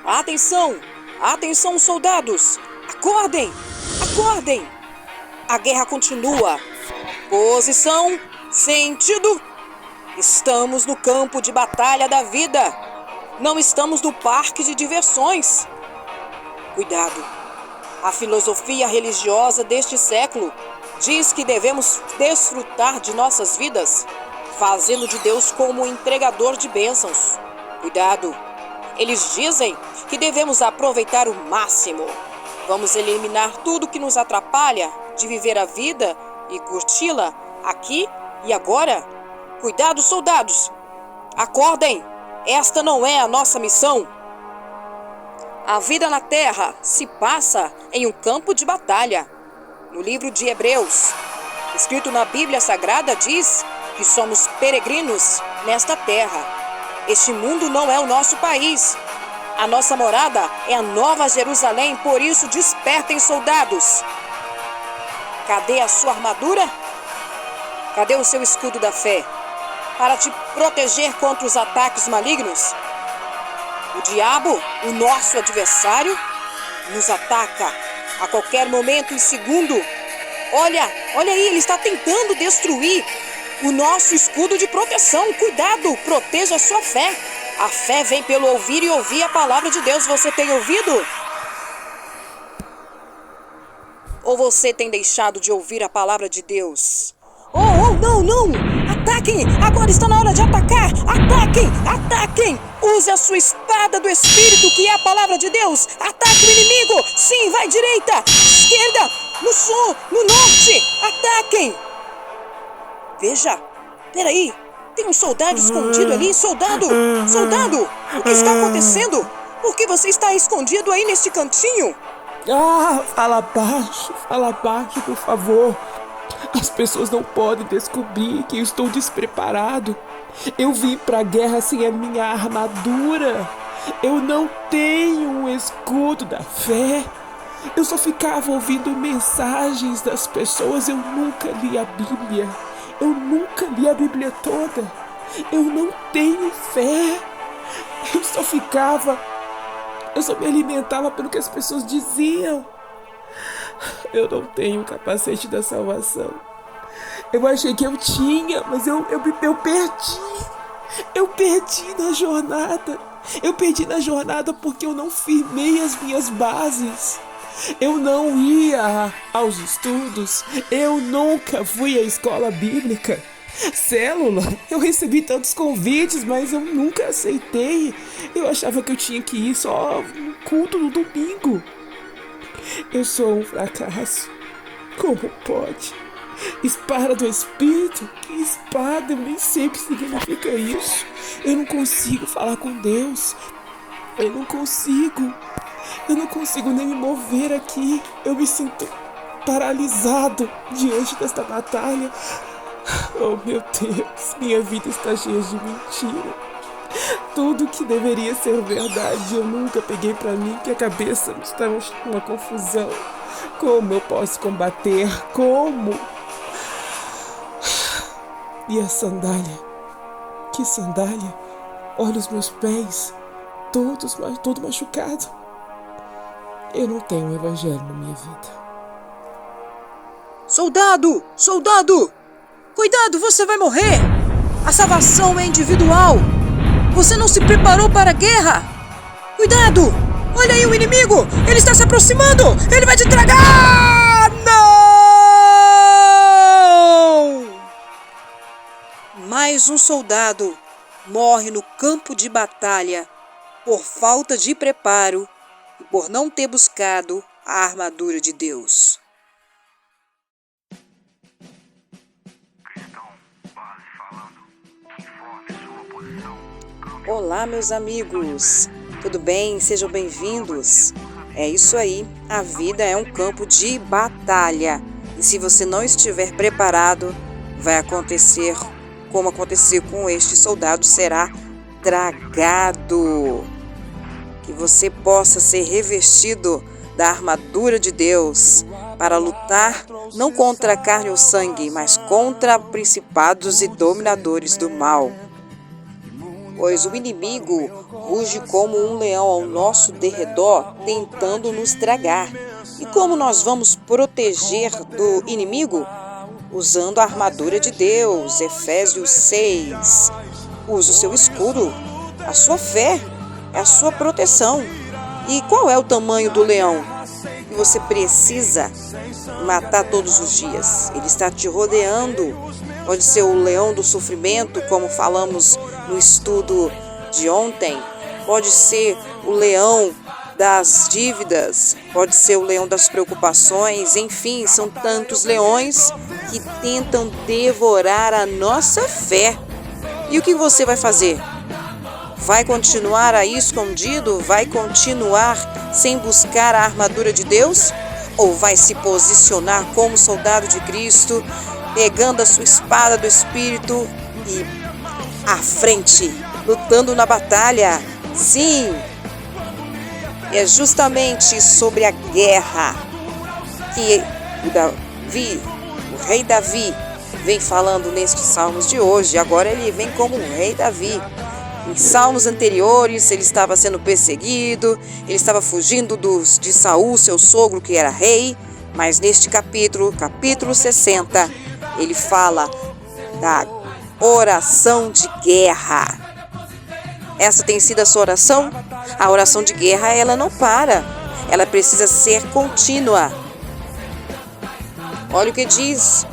Atenção! Atenção, soldados! Acordem! Acordem! A guerra continua. Posição, sentido. Estamos no campo de batalha da vida. Não estamos no parque de diversões. Cuidado! A filosofia religiosa deste século diz que devemos desfrutar de nossas vidas, fazendo de Deus como um entregador de bênçãos. Cuidado! Eles dizem que devemos aproveitar o máximo. Vamos eliminar tudo que nos atrapalha de viver a vida e curti-la aqui e agora. Cuidado, soldados! Acordem! Esta não é a nossa missão. A vida na Terra se passa em um campo de batalha. No livro de Hebreus, escrito na Bíblia Sagrada, diz que somos peregrinos nesta terra. Este mundo não é o nosso país. A nossa morada é a Nova Jerusalém, por isso despertem, soldados. Cadê a sua armadura? Cadê o seu escudo da fé? Para te proteger contra os ataques malignos? O diabo, o nosso adversário, nos ataca a qualquer momento e segundo. Olha aí, ele está tentando destruir o nosso escudo de proteção. Cuidado, proteja a sua fé. A fé vem pelo ouvir e ouvir a palavra de Deus. Você tem ouvido? Ou você tem deixado de ouvir a palavra de Deus? Não! Ataquem! Agora está na hora de atacar! Ataquem! Use a sua espada do Espírito, que é a palavra de Deus. Ataque o inimigo! Sim, vai direita, esquerda, no sul, no norte! Ataquem! Veja, peraí, tem um soldado escondido ali. Soldado! O que está acontecendo? Por que você está escondido aí neste cantinho? Fala baixo, por favor. As pessoas não podem descobrir que eu estou despreparado. Eu vim pra guerra sem a minha armadura. Eu não tenho um escudo da fé. Eu só ficava ouvindo mensagens das pessoas. Eu nunca li a Bíblia. Eu nunca li a Bíblia toda. Eu não tenho fé. Eu só me alimentava pelo que as pessoas diziam. Eu não tenho o capacete da salvação. Eu achei que eu tinha, mas eu perdi. Eu perdi na jornada. Eu perdi na jornada porque eu não firmei as minhas bases. Eu não ia aos estudos. Eu nunca fui à escola bíblica. Célula, eu recebi tantos convites, mas eu nunca aceitei. Eu achava que eu tinha que ir só no culto no domingo. Eu sou um fracasso. Como pode? Espada do Espírito? Que espada? Eu nem sei o que significa isso. Eu não consigo falar com Deus. Eu não consigo nem me mover aqui. Eu me sinto paralisado diante desta batalha. Oh, meu Deus, minha vida está cheia de mentira. Tudo que deveria ser verdade eu nunca peguei pra mim, que a cabeça está uma confusão. Como eu posso combater? Como? E a sandália? Que sandália? Olha os meus pés, todo machucado. Eu não tenho um evangelho na minha vida. Soldado! Cuidado, você vai morrer! A salvação é individual! Você não se preparou para a guerra! Cuidado! Olha aí o inimigo! Ele está se aproximando! Ele vai te tragar! Não! Mais um soldado morre no campo de batalha por falta de preparo e por não ter buscado a armadura de Deus. Olá, meus amigos, tudo bem? Sejam bem-vindos. É isso aí, a vida é um campo de batalha. E se você não estiver preparado, vai acontecer como aconteceu com este soldado, será tragado. Que você possa ser revestido da armadura de Deus para lutar não contra a carne ou sangue, mas contra principados e dominadores do mal. pois o inimigo ruge como um leão ao nosso derredor, tentando nos tragar. E como nós vamos proteger do inimigo? Usando a armadura de Deus, Efésios 6. Use o seu escudo, a sua fé, é a sua proteção. E qual é o tamanho do leão que você precisa matar todos os dias? Ele está te rodeando. Pode ser o leão do sofrimento, como falamos no estudo de ontem. Pode ser o leão das dívidas, pode ser o leão das preocupações. Enfim, são tantos leões que tentam devorar a nossa fé. E o que você vai fazer? Vai continuar aí escondido? Vai continuar sem buscar a armadura de Deus? Ou vai se posicionar como soldado de Cristo, pegando a sua espada do Espírito e à frente, lutando na batalha? Sim, é justamente sobre a guerra que o rei Davi, vem falando nestes salmos de hoje. Agora ele vem como um rei Davi. Em salmos anteriores, ele estava sendo perseguido, ele estava fugindo de Saul, seu sogro, que era rei. Mas neste capítulo 60, ele fala da oração de guerra. Essa tem sido a sua oração? A oração de guerra, ela não para. Ela precisa ser contínua. Olha o que diz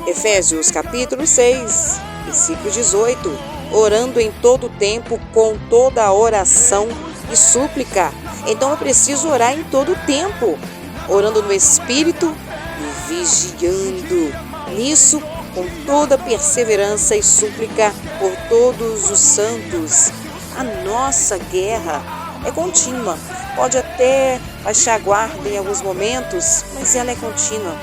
Efésios capítulo 6, versículo 18. Orando em todo tempo, com toda a oração e súplica. Então eu preciso orar em todo tempo, orando no Espírito e vigiando. Nisso, com toda perseverança e súplica por todos os santos. A nossa guerra é contínua. Pode até baixar a guarda em alguns momentos, mas ela é contínua.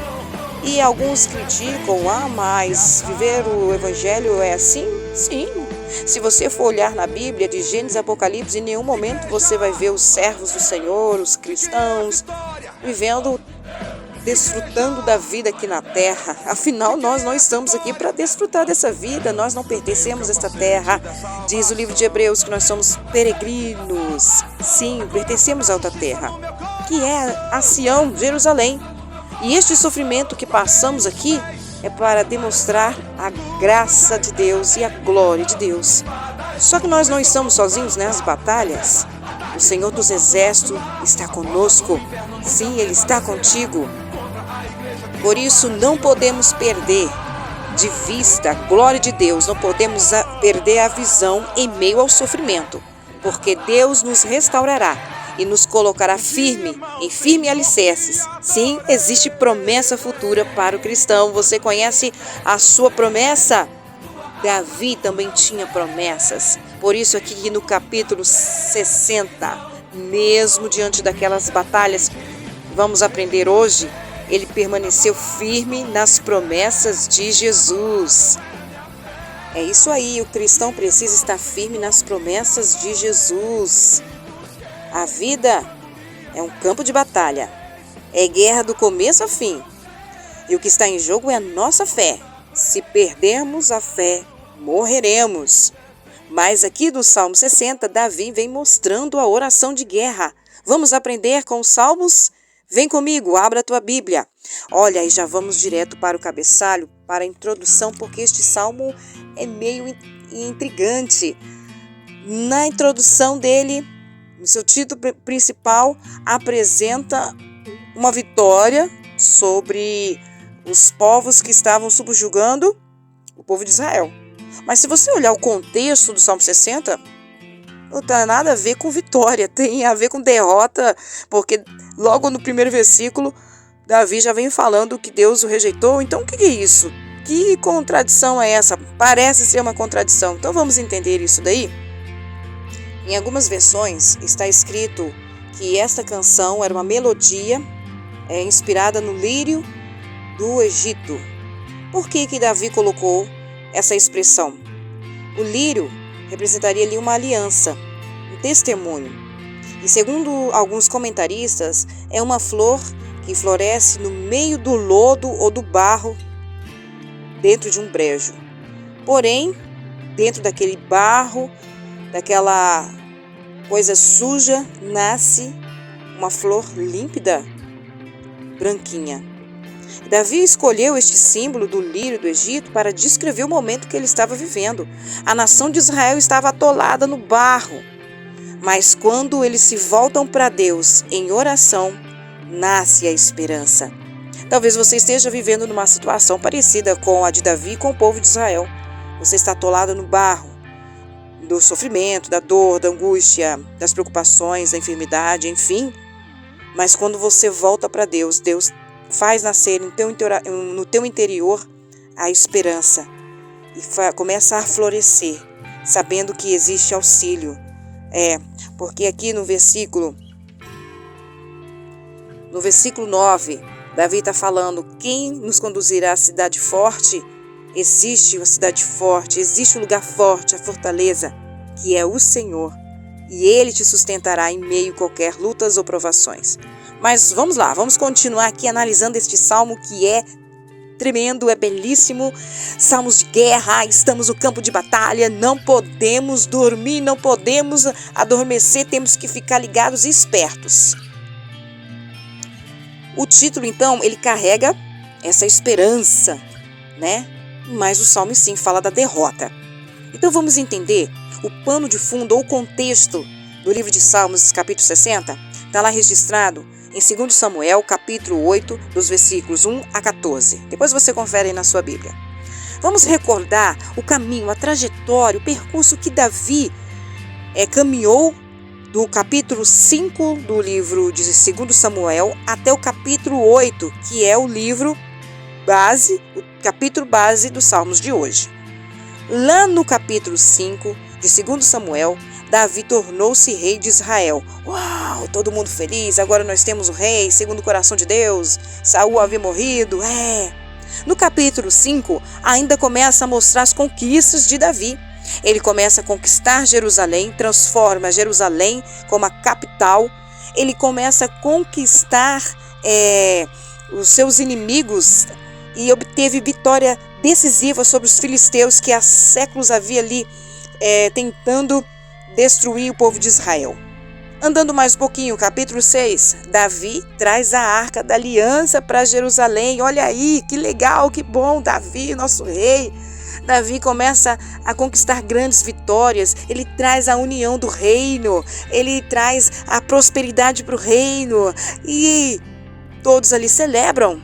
E alguns criticam, mas viver o Evangelho é assim? Sim. Se você for olhar na Bíblia, de Gênesis a Apocalipse, em nenhum momento você vai ver os servos do Senhor, os cristãos, vivendo, desfrutando da vida aqui na terra. Afinal, nós não estamos aqui para desfrutar dessa vida, nós não pertencemos a esta terra. Diz o livro de Hebreus que nós somos peregrinos. Sim, pertencemos a outra terra, que é a Sião, Jerusalém. E este sofrimento que passamos aqui é para demonstrar a graça de Deus e a glória de Deus. Só que nós não estamos sozinhos nas batalhas. O Senhor dos Exércitos está conosco. Sim, Ele está contigo. Por isso, não podemos perder de vista a glória de Deus. Não podemos perder a visão em meio ao sofrimento. Porque Deus nos restaurará e nos colocará em firme alicerces. Sim, existe promessa futura para o cristão. Você conhece a sua promessa? Davi também tinha promessas. Por isso aqui no capítulo 60, mesmo diante daquelas batalhas que vamos aprender hoje, ele permaneceu firme nas promessas de Jesus. É isso aí, o cristão precisa estar firme nas promessas de Jesus. A vida é um campo de batalha, é guerra do começo ao fim. E o que está em jogo é a nossa fé. Se perdermos a fé, morreremos. Mas aqui do Salmo 60, Davi vem mostrando a oração de guerra. Vamos aprender com os Salmos? Vem comigo, abra a tua Bíblia. Olha, e já vamos direto para o cabeçalho, para a introdução, porque este Salmo é meio intrigante. Na introdução dele, no seu título principal, apresenta uma vitória sobre os povos que estavam subjugando o povo de Israel. Mas se você olhar o contexto do Salmo 60, não tem nada a ver com vitória, tem a ver com derrota, porque logo no primeiro versículo, Davi já vem falando que Deus o rejeitou. Então o que é isso? Que contradição é essa? Parece ser uma contradição. Então vamos entender isso daí? Em algumas versões está escrito que esta canção era uma melodia inspirada no lírio do Egito. Por que Davi colocou essa expressão? O lírio representaria ali uma aliança, um testemunho. E segundo alguns comentaristas, é uma flor que floresce no meio do lodo ou do barro dentro de um brejo. Porém, dentro daquele barro, daquela coisa suja, nasce uma flor límpida, branquinha. Davi escolheu este símbolo do lírio do Egito para descrever o momento que ele estava vivendo. A nação de Israel estava atolada no barro, mas quando eles se voltam para Deus em oração, nasce a esperança. Talvez você esteja vivendo numa situação parecida com a de Davi e com o povo de Israel. Você está atolado no barro, do sofrimento, da dor, da angústia, das preocupações, da enfermidade, enfim. Mas quando você volta para Deus, Deus faz nascer no teu interior a esperança e começa a florescer, sabendo que existe auxílio. Porque aqui no versículo 9, Davi está falando: quem nos conduzirá à cidade forte? Existe uma cidade forte, existe um lugar forte, a fortaleza, que é o Senhor, e Ele te sustentará em meio a qualquer lutas ou provações. Mas vamos lá, vamos continuar aqui analisando este salmo que é tremendo, é belíssimo. Salmos de guerra, estamos no campo de batalha, não podemos dormir, não podemos adormecer, temos que ficar ligados e espertos. O título, então, ele carrega essa esperança, né? Mas o salmo, sim, fala da derrota. Então vamos entender o pano de fundo ou contexto do livro de Salmos, capítulo 60. Está lá registrado em 2 Samuel, capítulo 8, dos versículos 1 a 14. Depois você confere aí na sua Bíblia. Vamos recordar o caminho, a trajetória, o percurso que Davi caminhou do capítulo 5 do livro de 2 Samuel até o capítulo 8, que é o livro base, o capítulo base dos Salmos de hoje. Lá no capítulo 5 de 2 Samuel, Davi tornou-se rei de Israel. Uau, todo mundo feliz, agora nós temos o rei, segundo o coração de Deus. Saul havia morrido, No capítulo 5, ainda começa a mostrar as conquistas de Davi. Ele começa a conquistar Jerusalém, transforma Jerusalém como a capital. Ele começa a conquistar os seus inimigos e obteve vitória decisiva sobre os filisteus que há séculos havia ali tentando destruir o povo de Israel. Andando mais um pouquinho, capítulo 6, Davi traz a Arca da Aliança para Jerusalém. Olha aí, que legal, que bom, Davi, nosso rei. Davi começa a conquistar grandes vitórias, ele traz a união do reino, ele traz a prosperidade para o reino e todos ali celebram.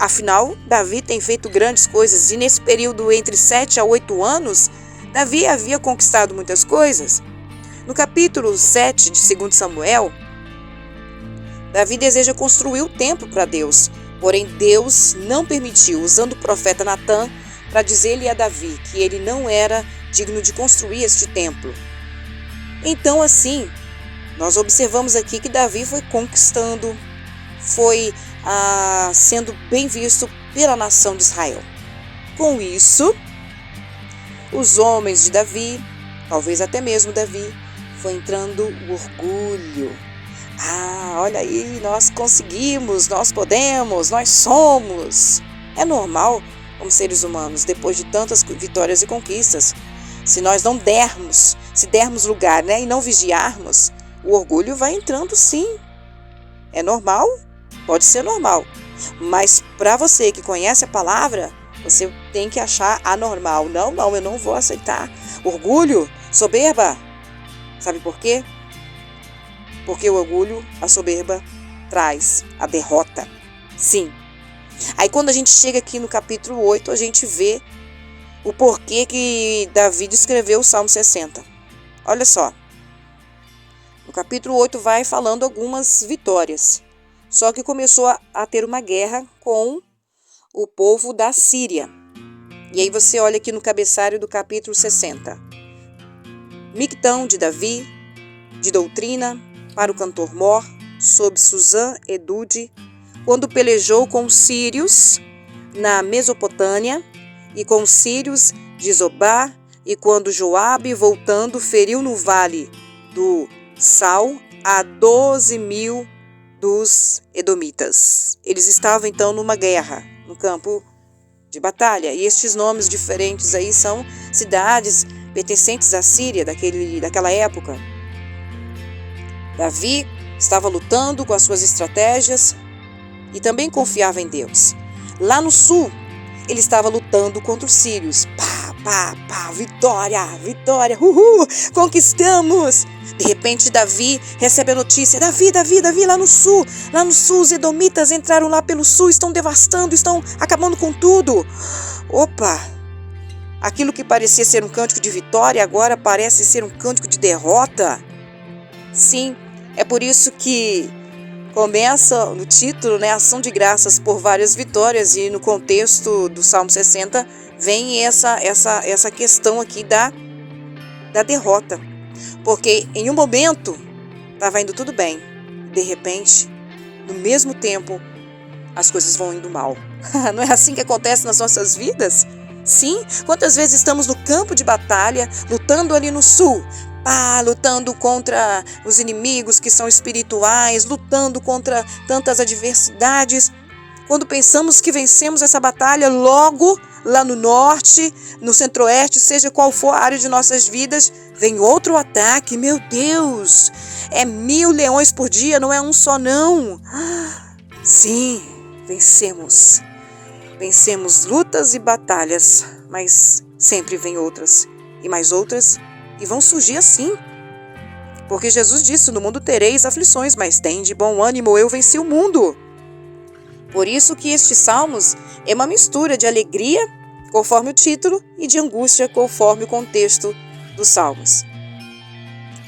Afinal, Davi tem feito grandes coisas e nesse período entre 7 a 8 anos, Davi havia conquistado muitas coisas. No capítulo 7 de 2 Samuel, Davi deseja construir o templo para Deus, porém Deus não permitiu, usando o profeta Natã, para dizer-lhe a Davi que ele não era digno de construir este templo. Então, assim, nós observamos aqui que Davi foi conquistando, foi sendo bem visto pela nação de Israel. Com isso, os homens de Davi, talvez até mesmo Davi, foi entrando o orgulho. Olha aí, nós conseguimos, nós podemos, nós somos. É normal, como seres humanos, depois de tantas vitórias e conquistas, se nós não dermos, se dermos lugar, e não vigiarmos, o orgulho vai entrando sim. É normal? Pode ser normal. Mas para você que conhece a palavra, você tem que achar anormal. Não, eu não vou aceitar. Orgulho, soberba. Sabe por quê? Porque o orgulho, a soberba, traz a derrota. Sim. Aí quando a gente chega aqui no capítulo 8, a gente vê o porquê que Davi escreveu o Salmo 60. Olha só. No capítulo 8 vai falando algumas vitórias. Só que começou a ter uma guerra com o povo da Síria. E aí você olha aqui no cabeçalho do capítulo 60. Mictão de Davi, de doutrina, para o cantor Mor, sob Susã Edude, quando pelejou com os sírios na Mesopotâmia e com os sírios de Zobá, e quando Joabe, voltando, feriu no vale do Sal a 12.000 dos edomitas. Eles estavam então numa guerra no campo de batalha. E estes nomes diferentes aí são cidades pertencentes à Síria daquela época. Davi estava lutando com as suas estratégias e também confiava em Deus. Lá no sul, ele estava lutando contra os sírios. Pá, pá, pá, vitória, vitória, uhul, conquistamos! De repente, Davi recebe a notícia: Davi, lá no sul, os edomitas entraram lá pelo sul, estão devastando, estão acabando com tudo. Opa! Aquilo que parecia ser um cântico de vitória, agora parece ser um cântico de derrota. Sim, é por isso que começa no título, né, ação de graças por várias vitórias, e no contexto do Salmo 60 vem essa questão aqui da derrota. Porque em um momento estava indo tudo bem, de repente, no mesmo tempo, as coisas vão indo mal. Não é assim que acontece nas nossas vidas? Sim, quantas vezes estamos no campo de batalha, lutando ali no sul, lutando contra os inimigos que são espirituais, lutando contra tantas adversidades. Quando pensamos que vencemos essa batalha, logo lá no norte, no centro-oeste, seja qual for a área de nossas vidas, vem outro ataque. Meu Deus, é 1000 leões por dia, não é um só não. Sim, vencemos. Vencemos lutas e batalhas, mas sempre vem outras e mais outras, e vão surgir assim. Porque Jesus disse: no mundo tereis aflições, mas tende bom ânimo, eu venci o mundo. Por isso que estes salmos é uma mistura de alegria, conforme o título, e de angústia, conforme o contexto dos salmos.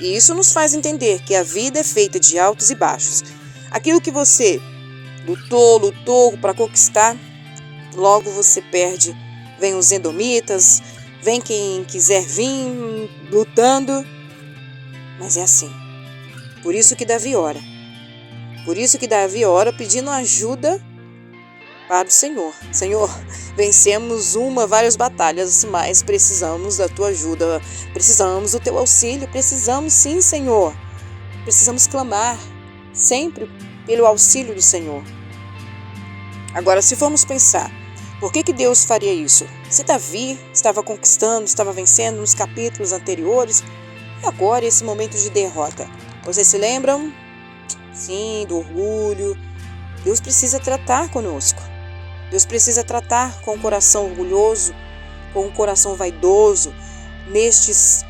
E isso nos faz entender que a vida é feita de altos e baixos. Aquilo que você lutou para conquistar, logo você perde. Vem os edomitas, vem quem quiser vir lutando, mas é assim. Por isso que Davi ora. Por isso que Davi ora pedindo ajuda para o Senhor. Senhor, vencemos várias batalhas, mas precisamos da tua ajuda, precisamos do teu auxílio, precisamos sim, Senhor. Precisamos clamar sempre pelo auxílio do Senhor. Agora, se formos pensar, por que Deus faria isso? Se Davi estava conquistando, estava vencendo nos capítulos anteriores, e agora esse momento de derrota? Vocês se lembram? Sim, do orgulho. Deus precisa tratar conosco. Deus precisa tratar com o coração orgulhoso, com o coração vaidoso. Nestes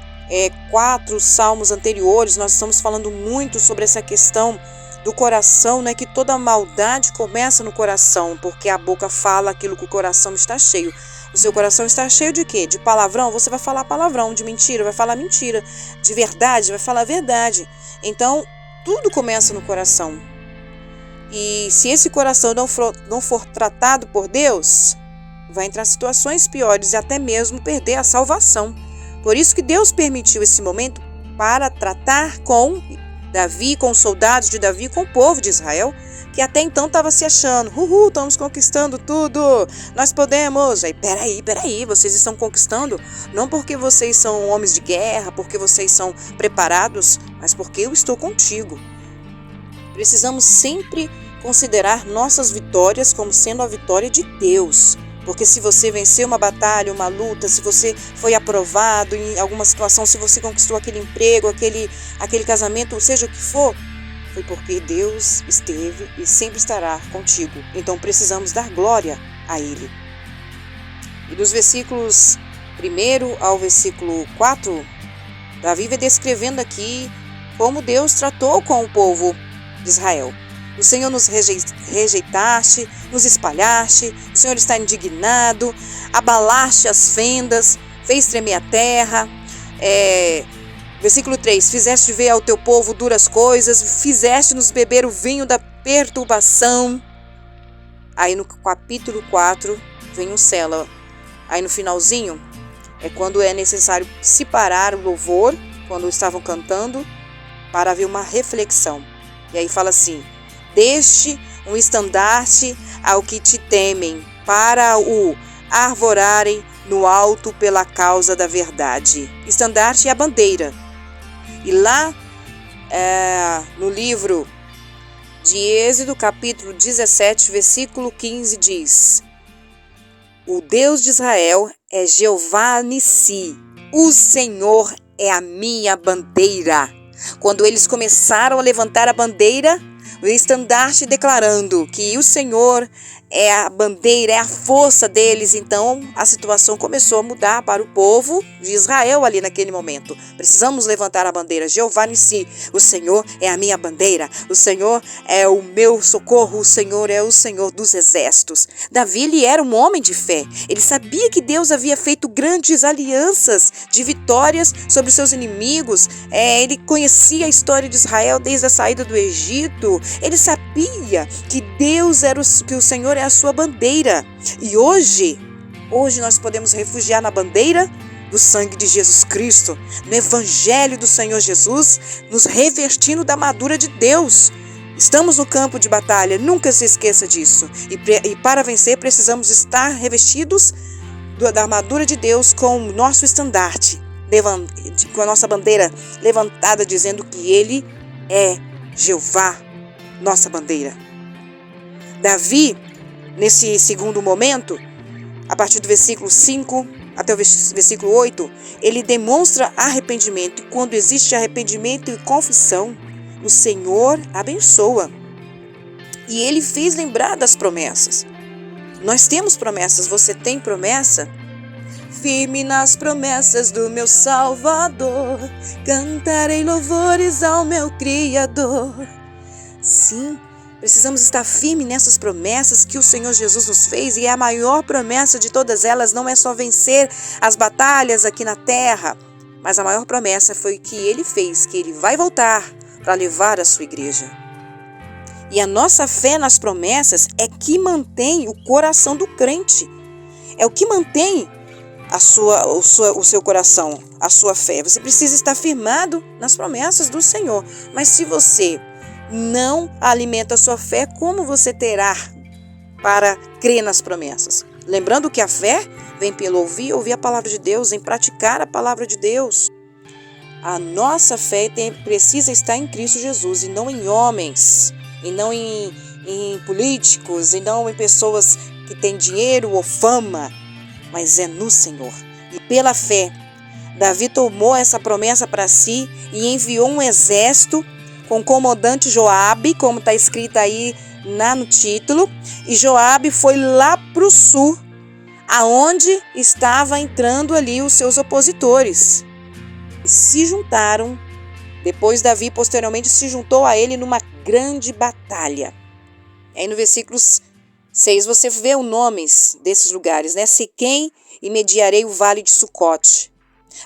4 salmos anteriores, nós estamos falando muito sobre essa questão do coração, né? Que toda maldade começa no coração, porque a boca fala aquilo que o coração está cheio. O seu coração está cheio de quê? De palavrão? Você vai falar palavrão. De mentira? Vai falar mentira. De verdade? Vai falar verdade. Então, tudo começa no coração. E se esse coração não for tratado por Deus, vai entrar em situações piores e até mesmo perder a salvação. Por isso que Deus permitiu esse momento para tratar com Davi, com os soldados de Davi, com o povo de Israel, que até então estava se achando: estamos conquistando tudo, nós podemos. Aí, peraí, vocês estão conquistando não porque vocês são homens de guerra, porque vocês são preparados, mas porque eu estou contigo. Precisamos sempre considerar nossas vitórias como sendo a vitória de Deus. Porque se você venceu uma batalha, uma luta, se você foi aprovado em alguma situação, se você conquistou aquele emprego, aquele casamento, seja o que for, foi porque Deus esteve e sempre estará contigo. Então precisamos dar glória a Ele. E dos versículos 1 ao versículo 4, Davi vai descrevendo aqui como Deus tratou com o povo de Israel. O Senhor nos rejeitaste, nos espalhaste, o Senhor está indignado, abalaste as fendas, fez tremer a terra. Versículo 3, fizeste ver ao teu povo duras coisas, fizeste-nos beber o vinho da perturbação. Aí no capítulo 4 vem um cela. Aí no finalzinho é quando é necessário separar o louvor, quando estavam cantando, para haver uma reflexão. E aí fala assim: deste um estandarte ao que te temem, para o arvorarem no alto pela causa da verdade. Estandarte é a bandeira. E lá no livro de Êxodo, capítulo 17, versículo 15, diz: O Deus de Israel é Jeová Nissi. O Senhor é a minha bandeira. Quando eles começaram a levantar a bandeira, o estandarte declarando que o Senhor é a bandeira, é a força deles, então a situação começou a mudar para o povo de Israel ali naquele momento. Precisamos levantar a bandeira. Jeová Nissi, o Senhor é a minha bandeira, o Senhor é o meu socorro, o Senhor é o Senhor dos exércitos. Davi, ele era um homem de fé. Ele sabia que Deus havia feito grandes alianças de vitórias sobre seus inimigos. Ele conhecia a história de Israel desde a saída do Egito. Ele sabia que Deus era que o Senhor é a sua bandeira. E hoje nós podemos refugiar na bandeira do sangue de Jesus Cristo, no Evangelho do Senhor Jesus, nos revestindo da armadura de Deus. Estamos no campo de batalha, nunca se esqueça disso. E para vencer precisamos estar revestidos da armadura de Deus com o nosso estandarte, com a nossa bandeira levantada, dizendo que Ele é Jeová, nossa bandeira. Davi, nesse segundo momento, a partir do versículo 5 até o versículo 8, ele demonstra arrependimento. E quando existe arrependimento e confissão, o Senhor abençoa. E ele fez lembrar das promessas. Nós temos promessas. Você tem promessa? Firme nas promessas do meu Salvador, cantarei louvores ao meu Criador. Sim, precisamos estar firmes nessas promessas que o Senhor Jesus nos fez, e a maior promessa de todas elas não é só vencer as batalhas aqui na terra, mas a maior promessa foi que Ele fez, que Ele vai voltar para levar a sua igreja. E a nossa fé nas promessas é que mantém o coração do crente, é o que mantém o seu coração, a sua fé. Você precisa estar firmado nas promessas do Senhor, mas se você não alimenta a sua fé, como você terá para crer nas promessas? Lembrando que a fé vem pelo ouvir a palavra de Deus, em praticar a palavra de Deus. A nossa fé precisa estar em Cristo Jesus e não em homens, e não em políticos, e não em pessoas que têm dinheiro ou fama, mas é no Senhor. E pela fé, Davi tomou essa promessa para si e enviou um exército com o comandante Joabe, como está escrito aí no título. E Joabe foi lá para o sul, aonde estava entrando ali os seus opositores. E se juntaram. Depois Davi posteriormente se juntou a ele numa grande batalha. Aí no versículo 6 você vê os nomes desses lugares, né? Siquém e mediarei o vale de Sucote.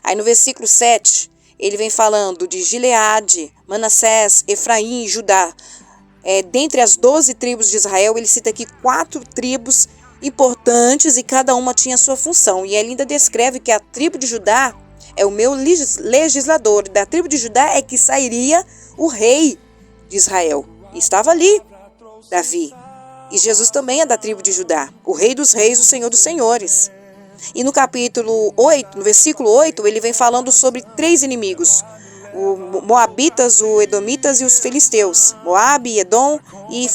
Aí no versículo 7, ele vem falando de Gileade, Manassés, Efraim e Judá. Dentre as 12 tribos de Israel, ele cita aqui 4 tribos importantes e cada uma tinha sua função. E ele ainda descreve que a tribo de Judá é o meu legislador. Da tribo de Judá é que sairia o rei de Israel. E estava ali Davi. E Jesus também é da tribo de Judá, o rei dos reis, o senhor dos senhores. E no capítulo 8, no versículo 8, ele vem falando sobre 3 inimigos. O Moabitas, o Edomitas e os Filisteus. Moabe, Edom e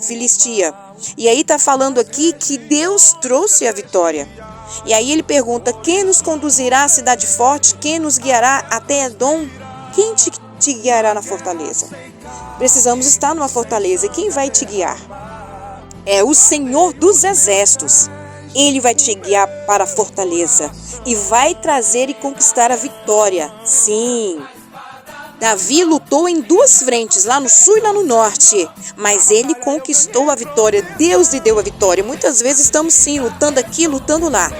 Filistia. E aí está falando aqui que Deus trouxe a vitória. E aí ele pergunta, quem nos conduzirá à cidade forte? Quem nos guiará até Edom? Quem te guiará na fortaleza? Precisamos estar numa fortaleza. E quem vai te guiar? É o Senhor dos exércitos. Ele vai te guiar para a fortaleza e vai trazer e conquistar a vitória. Sim, Davi lutou em 2 frentes, lá no sul e lá no norte, mas ele conquistou a vitória. Deus lhe deu a vitória. Muitas vezes estamos sim lutando aqui, lutando lá,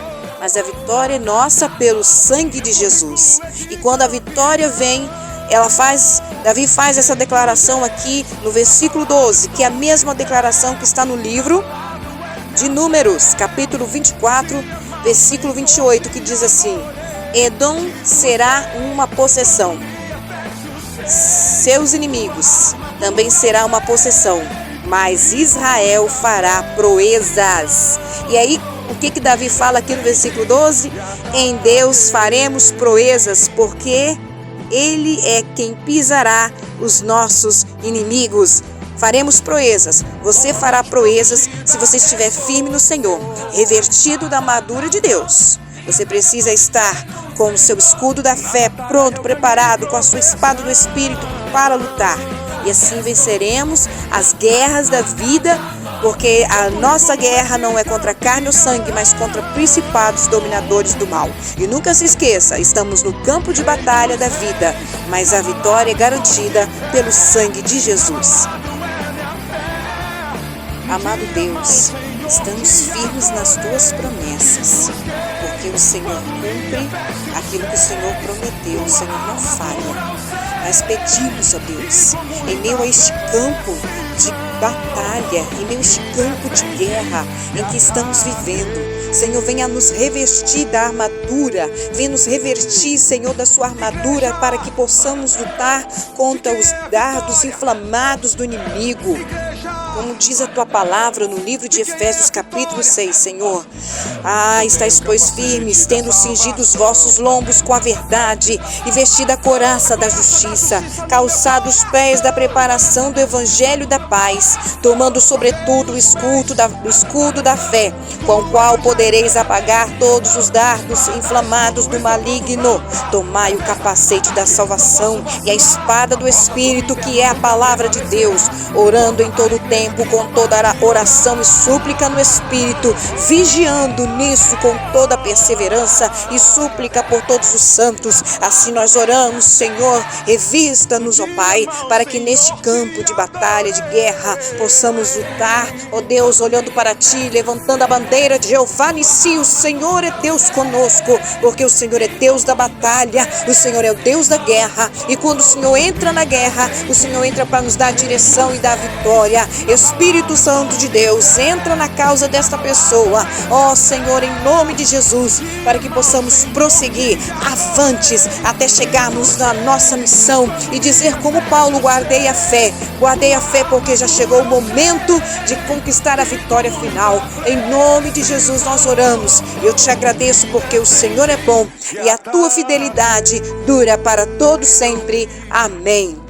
mas a vitória é nossa pelo sangue de Jesus. E quando a vitória vem, Davi faz essa declaração aqui no versículo 12, que é a mesma declaração que está no livro de Números, capítulo 24, versículo 28, que diz assim: Edom será uma possessão, seus inimigos também será uma possessão, mas Israel fará proezas. E aí, o que Davi fala aqui no versículo 12? Em Deus faremos proezas, porque Ele é quem pisará os nossos inimigos. Faremos proezas. Você fará proezas se você estiver firme no Senhor, revestido da armadura de Deus. Você precisa estar com o seu escudo da fé pronto, preparado, com a sua espada do Espírito para lutar. E assim venceremos as guerras da vida, porque a nossa guerra não é contra a carne ou sangue, mas contra principados dominadores do mal. E nunca se esqueça, estamos no campo de batalha da vida, mas a vitória é garantida pelo sangue de Jesus. Amado Deus, estamos firmes nas tuas promessas, porque o Senhor cumpre aquilo que o Senhor prometeu, o Senhor não falha. Nós pedimos a Deus, em meio a este campo de batalha, em meio a este campo de guerra em que estamos vivendo, Senhor, venha nos revestir da armadura, venha nos revestir, Senhor, da sua armadura, para que possamos lutar contra os dardos inflamados do inimigo. Como diz a tua palavra no livro de Efésios capítulo 6, Senhor. Estais, pois, firmes, tendo cingido os vossos lombos com a verdade, e vestida a couraça da justiça, calçado os pés da preparação do evangelho da paz, tomando sobretudo o escudo da fé, com o qual podereis apagar todos os dardos inflamados do maligno. Tomai o capacete da salvação e a espada do Espírito, que é a palavra de Deus, orando em todo o tempo, com toda a oração e súplica no Espírito, vigiando nisso com toda perseverança e súplica por todos os santos. Assim nós oramos, Senhor, revista-nos, ó Pai, para que neste campo de batalha, de guerra, possamos lutar, ó Deus, olhando para Ti, levantando a bandeira de Jeová Nissi. O Senhor é Deus conosco, porque o Senhor é Deus da batalha, o Senhor é o Deus da guerra, e quando o Senhor entra na guerra, o Senhor entra para nos dar a direção e dar a vitória. Espírito Santo de Deus, entra na causa desta pessoa, ó Senhor, em nome de Jesus, para que possamos prosseguir avantes até chegarmos na nossa missão e dizer como Paulo: guardei a fé porque já chegou o momento de conquistar a vitória final. Em nome de Jesus nós oramos, e eu te agradeço porque o Senhor é bom e a tua fidelidade dura para todo sempre. Amém.